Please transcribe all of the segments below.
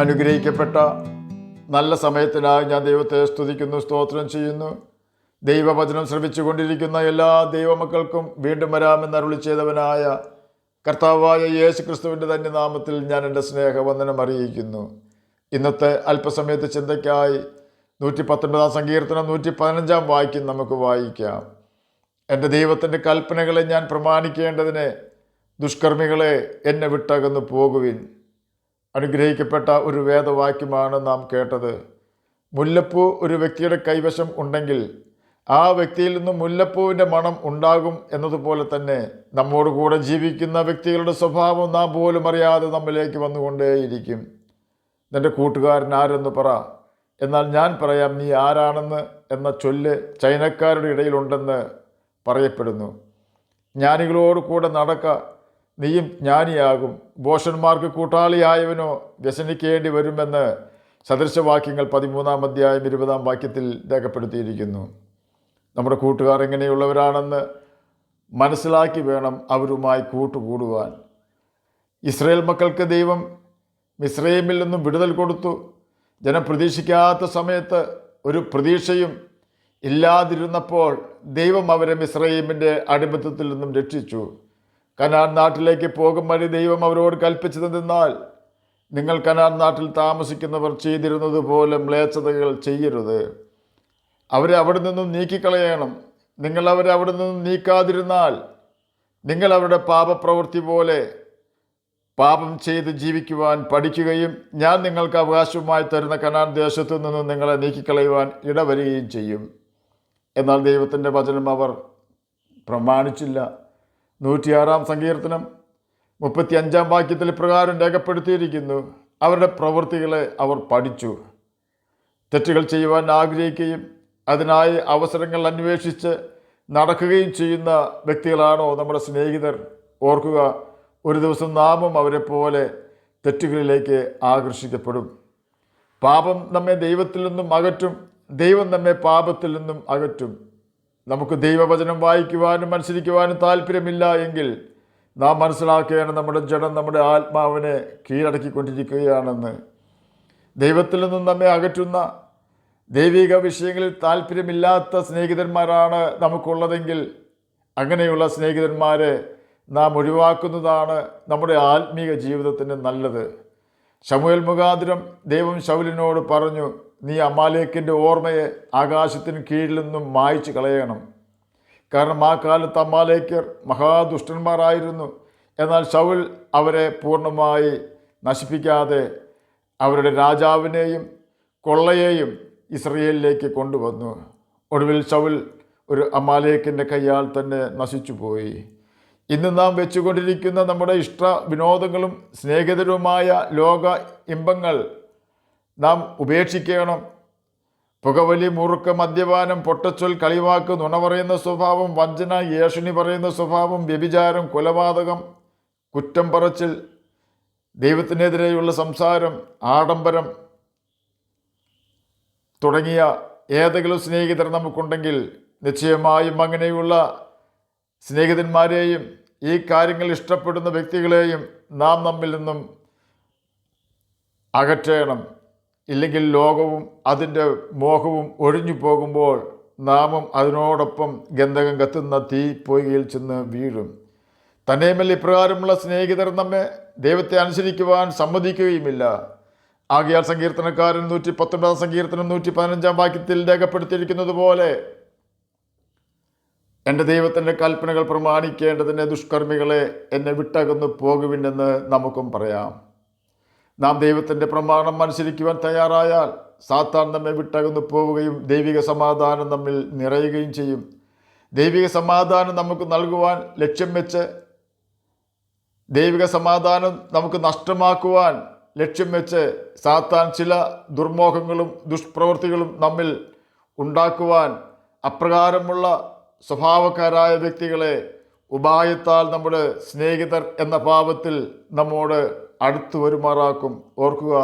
അനുഗ്രഹിക്കപ്പെട്ട നല്ല സമയത്തിനായി ഞാൻ ദൈവത്തെ സ്തുതിക്കുന്നു, സ്തോത്രം ചെയ്യുന്നു. ദൈവവചനം ശ്രമിച്ചുകൊണ്ടിരിക്കുന്ന എല്ലാ ദൈവമക്കൾക്കും വീണ്ടും വരാമെന്ന് അരുളി ചെയ്തവനായ കർത്താവായ യേശു ക്രിസ്തുവിൻ്റെ തന്നെ നാമത്തിൽ ഞാൻ എൻ്റെ സ്നേഹവന്ദനം അറിയിക്കുന്നു. ഇന്നത്തെ അല്പസമയത്ത് ചിന്തയ്ക്കായി 119 സങ്കീർത്തനം 115 വാക്യം നമുക്ക് വായിക്കാം. എൻ്റെ ദൈവത്തിൻ്റെ കൽപ്പനകളെ ഞാൻ പ്രമാണിക്കേണ്ടതിന് ദുഷ്കർമ്മികളെ എന്നെ വിട്ടകന്നു പോകുവിൻ. അനുഗ്രഹിക്കപ്പെട്ട ഒരു വേദവാക്യമാണ് നാം കേട്ടത്. മുല്ലപ്പൂ ഒരു വ്യക്തിയുടെ കൈവശം ഉണ്ടെങ്കിൽ ആ വ്യക്തിയിൽ നിന്നും മുല്ലപ്പൂവിൻ്റെ മണം ഉണ്ടാകും എന്നതുപോലെ തന്നെ നമ്മോട് കൂടെ ജീവിക്കുന്ന വ്യക്തികളുടെ സ്വഭാവം നാം പോലും അറിയാതെ നമ്മിലേക്ക് വന്നുകൊണ്ടേയിരിക്കും. നിൻ്റെ കൂട്ടുകാരൻ ആരെന്ന് പറ, എന്നാൽ ഞാൻ പറയാം നീ ആരാണെന്ന് എന്ന ചൊല്ല് ചൈനക്കാരുടെ ഇടയിലുണ്ടെന്ന് പറയപ്പെടുന്നു. ജ്ഞാനികളോട് കൂടെ നടക്ക, നീയും ജ്ഞാനിയാകും. ഭോഷന്മാർക്ക് കൂട്ടാളിയായവനോ വ്യസനിക്കേണ്ടി വരുമെന്ന് സദൃശവാക്യങ്ങൾ 13 അധ്യായം 20 വാക്യത്തിൽ രേഖപ്പെടുത്തിയിരിക്കുന്നു. നമ്മുടെ കൂട്ടുകാർ എങ്ങനെയുള്ളവരാണെന്ന് മനസ്സിലാക്കി വേണം അവരുമായി കൂട്ടുകൂടുവാൻ. ഇസ്രായേൽ മക്കൾക്ക് ദൈവം മിസ്രയീമിൽ നിന്നും വിടുതൽ കൊടുത്തു. ജനം പ്രതീക്ഷിക്കാത്ത സമയത്ത് ഒരു പ്രതീക്ഷയും ഇല്ലാതിരുന്നപ്പോൾ ദൈവം അവരെ മിസ്രയീമിൻ്റെ അടിമത്തത്തിൽ നിന്നും രക്ഷിച്ചു. കനാൻ നാട്ടിലേക്ക് പോകും വഴി ദൈവം അവരോട് കൽപ്പിച്ചതെന്നാൽ, നിങ്ങൾ കനാൻ നാട്ടിൽ താമസിക്കുന്നവർ ചെയ്തിരുന്നത് പോലെ മ്ലേച്ഛതകൾ ചെയ്യരുത്. അവരെ അവിടെ നിന്നും നീക്കിക്കളയണം. നിങ്ങൾ അവരെ അവിടെ നിന്നും നീക്കാതിരുന്നാൽ നിങ്ങൾ അവരുടെ പാപപ്രവൃത്തി പോലെ പാപം ചെയ്ത് ജീവിക്കുവാൻ പഠിക്കുകയും ഞാൻ നിങ്ങൾക്ക് അവകാശവുമായി തരുന്ന കനാൻ ദേശത്തു നിന്നും നിങ്ങളെ നീക്കിക്കളയുവാൻ ഇടവരികയും ചെയ്യും. എന്നാൽ ദൈവത്തിൻ്റെ വചനം അവർ പ്രമാണിച്ചില്ല. 106 സങ്കീർത്തനം 35 വാക്യത്തിൽ പ്രകാരം രേഖപ്പെടുത്തിയിരിക്കുന്നു, അവരുടെ പ്രവൃത്തികളെ അവർ പഠിച്ചു. തെറ്റുകൾ ചെയ്യുവാൻ ആഗ്രഹിക്കുകയും അതിനായി അവസരങ്ങൾ അന്വേഷിച്ച് നടക്കുകയും ചെയ്യുന്ന വ്യക്തികളാണോ നമ്മുടെ സ്നേഹിതർ? ഓർക്കുക, ഒരു ദിവസം നാമും അവരെ പോലെ തെറ്റുകളിലേക്ക് ആകർഷിക്കപ്പെടും. പാപം നമ്മെ ദൈവത്തിൽ നിന്നും അകറ്റും, ദൈവം നമ്മെ പാപത്തിൽ നിന്നും അകറ്റും. നമുക്ക് ദൈവവചനം വായിക്കുവാനും അനുസരിക്കുവാനും താല്പര്യമില്ല എങ്കിൽ നാം മനസ്സിലാക്കേണ്ട നമ്മുടെ ജഡം നമ്മുടെ ആത്മാവിനെ കീഴടക്കിക്കൊണ്ടിരിക്കുകയാണെന്ന്. ദൈവത്തിൽ നിന്നും നമ്മെ അകറ്റുന്ന ദൈവിക വിഷയങ്ങളിൽ താല്പര്യമില്ലാത്ത സ്നേഹിതന്മാരാണ് നമുക്കുള്ളതെങ്കിൽ അങ്ങനെയുള്ള സ്നേഹിതന്മാരെ നാം ഒഴിവാക്കുന്നതാണ് നമ്മുടെ ആത്മീക ജീവിതത്തിന് നല്ലത്. ശമൂവേൽ മുഖാന്തരം ദൈവം ശൗലിനോട് പറഞ്ഞു, നീ അമാലേക്കിൻ്റെ ഓർമ്മയെ ആകാശത്തിന് കീഴിൽ നിന്നും മായ്ച്ചു കളയണം. കാരണം ആ കാലത്ത് അമാലേക്കർ മഹാദുഷ്ടന്മാരായിരുന്നു. എന്നാൽ ശൗൽ അവരെ പൂർണ്ണമായി നശിപ്പിക്കാതെ അവരുടെ രാജാവിനെയും കൊള്ളയെയും ഇസ്രയേലിലേക്ക് കൊണ്ടുവന്നു. ഒടുവിൽ ശൗൽ ഒരു അമാലേക്കിൻ്റെ കയ്യാൽ തന്നെ നശിച്ചുപോയി. ഇന്ന് നാം വെച്ചുകൊണ്ടിരിക്കുന്ന നമ്മുടെ ഇഷ്ട വിനോദങ്ങളും സ്നേഹിതരുമായ ലോക ഇമ്പങ്ങൾ നാം ഉപേക്ഷിക്കണം. പുകവലി, മുറുക്ക്, മദ്യപാനം, പൊട്ടച്ചൊൽ, കളിവാക്ക്, നുണ പറയുന്ന സ്വഭാവം, വഞ്ചന, ഏഷണി പറയുന്ന സ്വഭാവം, വ്യഭിചാരം, കൊലപാതകം, കുറ്റം പറച്ചിൽ, ദൈവത്തിനെതിരെയുള്ള സംസാരം, ആഡംബരം തുടങ്ങിയ ഏതെങ്കിലും സ്നേഹിതർ നമുക്കുണ്ടെങ്കിൽ നിശ്ചയമായും അങ്ങനെയുള്ള സ്നേഹിതന്മാരെയും ഈ കാര്യങ്ങൾ ഇഷ്ടപ്പെടുന്ന വ്യക്തികളെയും നാം നമ്മിൽ നിന്നും അകറ്റണം. ഇല്ലെങ്കിൽ ലോകവും അതിൻ്റെ മോഹവും ഒഴിഞ്ഞു പോകുമ്പോൾ നാമും അതിനോടൊപ്പം ഗന്ധകം കത്തുന്ന തീ പൊയ്കയിൽ ചെന്ന് വീഴും. തന്നെയുമല്ല ഇപ്രകാരമുള്ള സ്നേഹിതർ നമ്മെ ദൈവത്തെ അനുസരിക്കുവാൻ സമ്മതിക്കുകയുമില്ല. ആകയാൽ സങ്കീർത്തനക്കാരൻ 119 സങ്കീർത്തനം 115 വാക്യത്തിൽ രേഖപ്പെടുത്തിയിരിക്കുന്നത് പോലെ, എൻ്റെ ദൈവത്തിൻ്റെ കൽപ്പനകൾ പ്രമാണിക്കേണ്ടതിന് ദുഷ്കർമ്മികളെ എന്നെ വിട്ടകന്നു പോകുവിനെന്ന് നമുക്കും പറയാം. നാം ദൈവത്തിൻ്റെ പ്രമാണം അനുസരിക്കുവാൻ തയ്യാറായാൽ സാത്താൻ നമ്മെ വിട്ടകന്നു പോവുകയും ദൈവിക സമാധാനം നമ്മിൽ നിറയുകയും ചെയ്യും. ദൈവിക സമാധാനം നമുക്ക് നൽകുവാൻ ലക്ഷ്യം വെച്ച് ദൈവിക സമാധാനം നമുക്ക് നഷ്ടമാക്കുവാൻ ലക്ഷ്യം വെച്ച് സാത്താൻ ചില ദുർമോഹങ്ങളും ദുഷ്പ്രവൃത്തികളും നമ്മിൽ ഉണ്ടാക്കുവാൻ അപ്രകാരമുള്ള സ്വഭാവക്കാരായ വ്യക്തികളെ ഉപായത്താൽ നമ്മുടെ സ്നേഹിതർ എന്ന ഭാവത്തിൽ നമ്മോട് അടുത്തു വരുമാറാക്കും. ഓർക്കുക,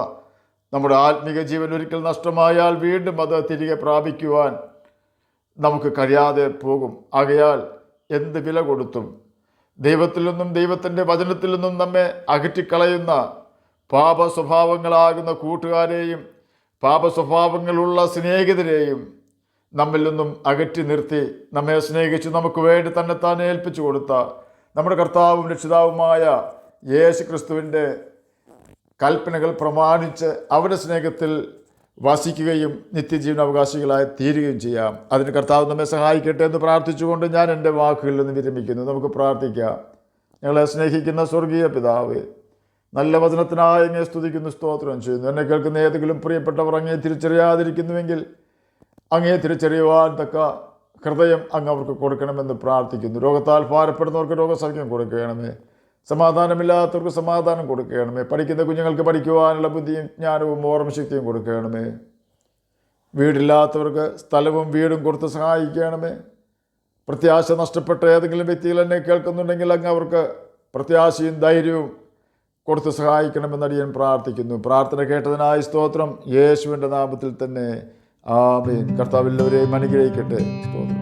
നമ്മുടെ ആത്മീക ജീവൻ ഒരിക്കൽ നഷ്ടമായാൽ വീണ്ടും അത് തിരികെ പ്രാപിക്കുവാൻ നമുക്ക് കഴിയാതെ പോകും. ആകയാൽ എന്ത് വില കൊടുത്തും ദൈവത്തിൽ നിന്നും ദൈവത്തിൻ്റെ വചനത്തിൽ നിന്നും നമ്മെ അകറ്റിക്കളയുന്ന പാപ സ്വഭാവങ്ങളാകുന്ന കൂട്ടുകാരെയും പാപ സ്വഭാവങ്ങളുള്ള സ്നേഹിതരെയും നമ്മിൽ നിന്നും അകറ്റി നിർത്തി നമ്മെ സ്നേഹിച്ച് നമുക്ക് വേണ്ടി തന്നെത്താൻ ഏൽപ്പിച്ചു കൊടുത്ത നമ്മുടെ കർത്താവും രക്ഷിതാവുമായ യേശു ക്രിസ്തുവിൻ്റെ കൽപ്പനകൾ പ്രമാണിച്ച് അവരുടെ സ്നേഹത്തിൽ വസിക്കുകയും നിത്യജീവന അവകാശികളായി തീരുകയും ചെയ്യാം. അതിന് കർത്താവ് നമ്മെ സഹായിക്കട്ടെ എന്ന് പ്രാർത്ഥിച്ചുകൊണ്ട് ഞാൻ എൻ്റെ വാക്കുകളിൽ നിന്ന് വിരമിക്കുന്നു. നമുക്ക് പ്രാർത്ഥിക്കാം. ഞങ്ങളെ സ്നേഹിക്കുന്ന സ്വർഗീയ പിതാവേ, നല്ല വചനത്തിനായി അങ്ങയെ സ്തുതിക്കുന്നു, സ്തോത്രം ചെയ്യുന്നു. എന്നെ കേൾക്കുന്ന ഏതെങ്കിലും പ്രിയപ്പെട്ടവർ അങ്ങയെ തിരിച്ചറിയാതിരിക്കുന്നുവെങ്കിൽ അങ്ങയെ തിരിച്ചറിയുവാൻ തക്ക ഹൃദയം അങ്ങ് അവർക്ക് കൊടുക്കണമെന്ന് പ്രാർത്ഥിക്കുന്നു. രോഗത്താൽ ഭാരപ്പെടുന്നവർക്ക് രോഗസൗഖ്യം കൊടുക്കണമേ. സമാധാനമില്ലാത്തവർക്ക് സമാധാനം കൊടുക്കണമേ. പഠിക്കുന്ന കുഞ്ഞുങ്ങൾക്ക് പഠിക്കുവാനുള്ള ബുദ്ധിയും ജ്ഞാനവും ഓർമ്മശക്തിയും കൊടുക്കണമേ. വീടില്ലാത്തവർക്ക് സ്ഥലവും വീടും കൊടുത്ത് സഹായിക്കണമേ. പ്രത്യാശ നഷ്ടപ്പെട്ട ഏതെങ്കിലും വ്യക്തികൾ എന്നെ കേൾക്കുന്നുണ്ടെങ്കിൽ അങ്ങ് അവർക്ക് പ്രത്യാശയും ധൈര്യവും കൊടുത്ത് സഹായിക്കണമെന്ന് അടിയൻ പ്രാർത്ഥിക്കുന്നു. പ്രാർത്ഥന കേട്ടതിനായി സ്തോത്രം. യേശുവിൻ്റെ നാമത്തിൽ തന്നെ ആമേൻ. കർത്താവ് എല്ലാവരെയും അനുഗ്രഹിക്കട്ടെ. സ്തോത്രം.